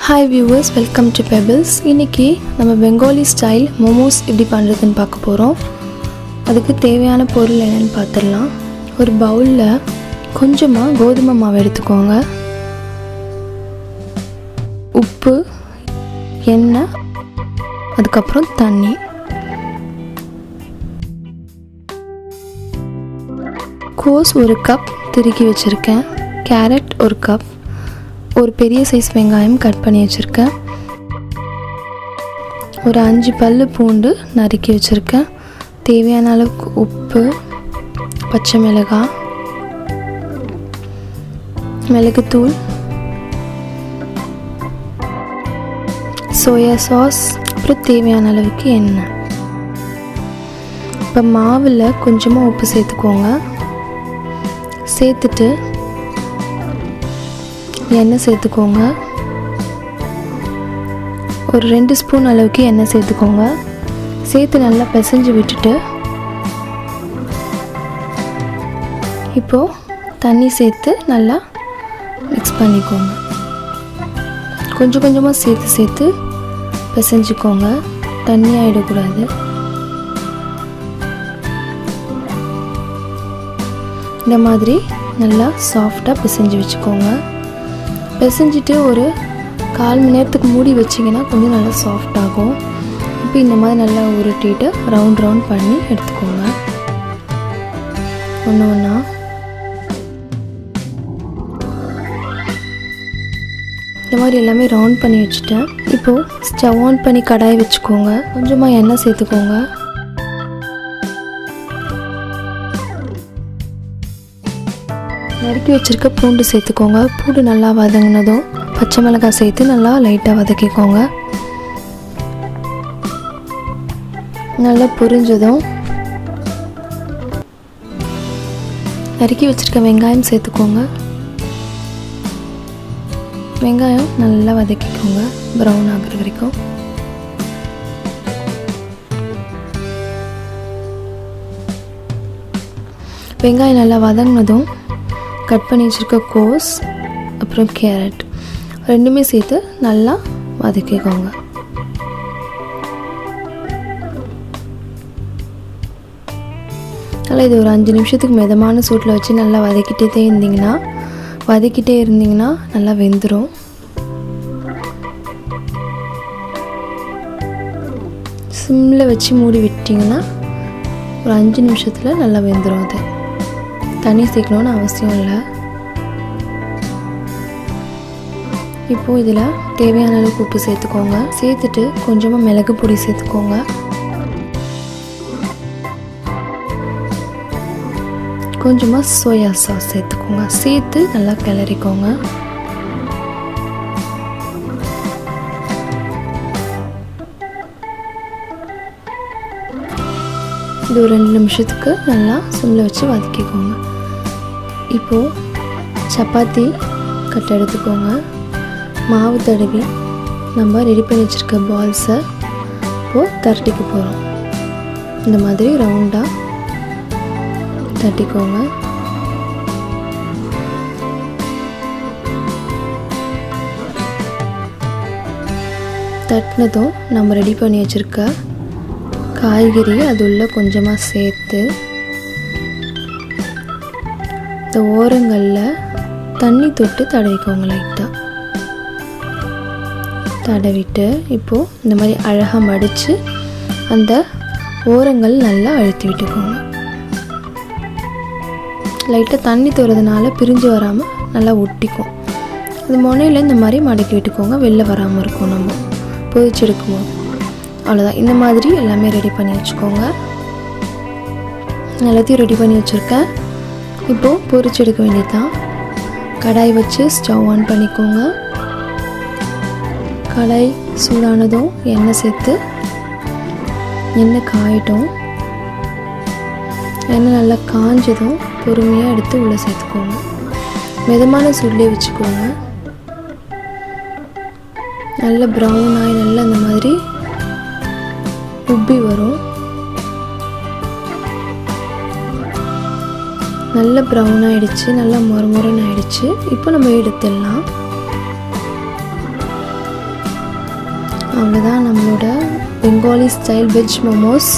Hi viewers, welcome to pebbles. இன்றைக்கி நம்ம Bengali style momos எப்படி பண்ணுறதுன்னு பார்க்க போகிறோம். அதுக்கு தேவையான பொருள் என்னென்னு பார்த்துடலாம். ஒரு பவுலில் கொஞ்சமாக கோதுமை மாவு எடுத்துக்கோங்க, உப்பு, எண்ணெய், அதுக்கப்புறம் தண்ணி. கோஸ் ஒரு கப் திருக்கி வச்சுருக்கேன், கேரட் ஒரு கப், ஒரு பெரிய சைஸ் வெங்காயம் கட் பண்ணி வச்சுருக்கேன், ஒரு 5 பல்லு பூண்டு நறுக்கி வச்சுருக்கேன், தேவையான அளவுக்கு உப்பு, பச்சை மிளகாய், மிளகுத்தூள், சோயா சாஸ், அப்புறம் தேவையான அளவுக்கு எண்ணெய். இப்போ மாவில் கொஞ்சமாக உப்பு சேர்த்துக்கோங்க. சேர்த்துட்டு எண்ணெய் சேர்த்துக்கோங்க. ஒரு 2 ஸ்பூன் அளவுக்கு எண்ணெய் சேர்த்துக்கோங்க. சேர்த்து நல்லா பிசைஞ்சு விட்டுட்டு இப்போது தண்ணி சேர்த்து நல்லா மிக்ஸ் பண்ணிக்கோங்க. கொஞ்சம் கொஞ்சமாக சேர்த்து பிசைஞ்சுக்கோங்க, தண்ணி ஆகிடக்கூடாது. இந்த மாதிரி நல்லா சாஃப்டாக பிசைஞ்சு வச்சுக்கோங்க. பிசைஞ்சிட்டு ஒரு 1/4 மணி நேரத்துக்கு மூடி வச்சிங்கன்னா கொஞ்சம் நல்லா சாஃப்ட் ஆகும். இப்போ இந்த மாதிரி நல்லா உருட்டிட்டு ரவுண்ட் பண்ணி எடுத்துக்கோங்க. ஒன்று ஒன்றா இந்த மாதிரி எல்லாமே ரவுண்ட் பண்ணி வச்சுட்டேன். இப்போது ஸ்டவ் ஆன் பண்ணி கடாய் வச்சுக்கோங்க. கொஞ்சமாக எண்ணெய் சேர்த்துக்கோங்க. நறுக்கி வச்சுருக்க பூண்டு சேர்த்துக்கோங்க. பூண்டு நல்லா வதங்கினதும் பச்சை மிளகாய் சேர்த்து நல்லா லைட்டாக வதக்கிக்கோங்க. நல்லா பொரிஞ்சதும் நறுக்கி வச்சுருக்க வெங்காயம் சேர்த்துக்கோங்க. வெங்காயம் நல்லா வதக்கிக்கோங்க, ப்ரௌன் ஆகிற வரைக்கும். வெங்காயம் நல்லா வதங்கினதும் கட் பண்ணி வச்சுருக்க கோஸ் அப்புறம் கேரட் ரெண்டுமே சேர்த்து நல்லா வதக்கிக்கோங்க. நல்லா இது ஒரு 5 நிமிஷத்துக்கு மிதமான சூட்டில் வச்சு நல்லா வதக்கிட்டே இருந்தீங்கன்னா நல்லா வெந்துடும். சிம்மில் வச்சு மூடி விட்டிங்கன்னா ஒரு 5 நிமிஷத்தில் நல்லா வெந்துடும். அது தண்ணி சேர்க்கணுன்னு அவசியம் இல்லை. இப்போது இதில் தேவையான அளவுக்கு உப்பு சேர்த்துக்கோங்க. சேர்த்துட்டு கொஞ்சமாக மிளகு பொடி சேர்த்துக்கோங்க. கொஞ்சமாக சோயா சாஸ் சேர்த்துக்கோங்க. சேர்த்து நல்லா கிளறிக்கோங்க. இது ஒரு 2 நிமிஷத்துக்கு நல்லா சிம்மில் வச்சு வதக்கிக்கோங்க. இப்போது சப்பாத்தி கட்டை எடுத்துக்கோங்க. மாவு தடவி நம்ம ரெடி பண்ணி வச்சுருக்க பால்ஸை இப்போது தட்டிக்க போகிறோம். இந்த மாதிரி ரவுண்டாக தட்டிக்கோங்க. தட்டினதும் நம்ம ரெடி பண்ணி வச்சுருக்க காய்கறி அது உள்ள கொஞ்சமாக சேர்த்து இந்த ஓரங்களில் தண்ணி தொட்டு தடவிக்கோங்க. லைட்டாக தடவிட்டு இப்போது இந்த மாதிரி அழகாக மடித்து அந்த ஓரங்கள் நல்லா அழுத்தி விட்டுக்கோங்க. லைட்டாக தண்ணி தோறதுனால பிரிஞ்சு வராமல் நல்லா ஒட்டிக்கும். அது முனையில் இந்த மாதிரி மடக்கி விட்டுக்கோங்க, வெளில வராமல் இருக்கும். நம்ம பொரிச்செடுக்குவோம். அவ்வளோதான். இந்த மாதிரி எல்லாமே ரெடி பண்ணி வச்சுக்கோங்க. எல்லாத்தையும் ரெடி பண்ணி வச்சுருக்கேன். இப்போது பொரிச்செடுக்க வேண்டியதுதான். கடாய் வச்சு ஸ்டவ் ஆன் பண்ணிக்கோங்க. கடாய் சூடானதும் எண்ணெய் சேர்த்து எண்ணெய் காயட்டும். எண்ணெய் நல்லா காஞ்சதும் பொறுமையாக எடுத்து உள்ளே சேர்த்துக்கோங்க. மிதமான சூட்லேயே வச்சுக்கோங்க. நல்ல ப்ரௌன் ஆகி நல்லா இந்த மாதிரி உப்பி வரும். நல்ல ப்ரௌன் ஆகிடுச்சு, நல்லா மொறுமொறுன்னு ஆகிடுச்சு. இப்போ நம்ம எடுத்துடலாம். அவ்வளோதான், நம்மளோட Bengali style veg momos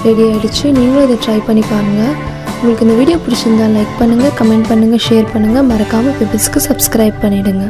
ready ஆகிடுச்சு. நீங்களும் இதை ட்ரை பண்ணி பாருங்கள். உங்களுக்கு இந்த வீடியோ பிடிச்சிருந்தால் லைக் பண்ணுங்கள், கமெண்ட் பண்ணுங்கள், ஷேர் பண்ணுங்கள். மறக்காமல் பெபிள்ஸ்க்கு சப்ஸ்கிரைப் பண்ணிவிடுங்க.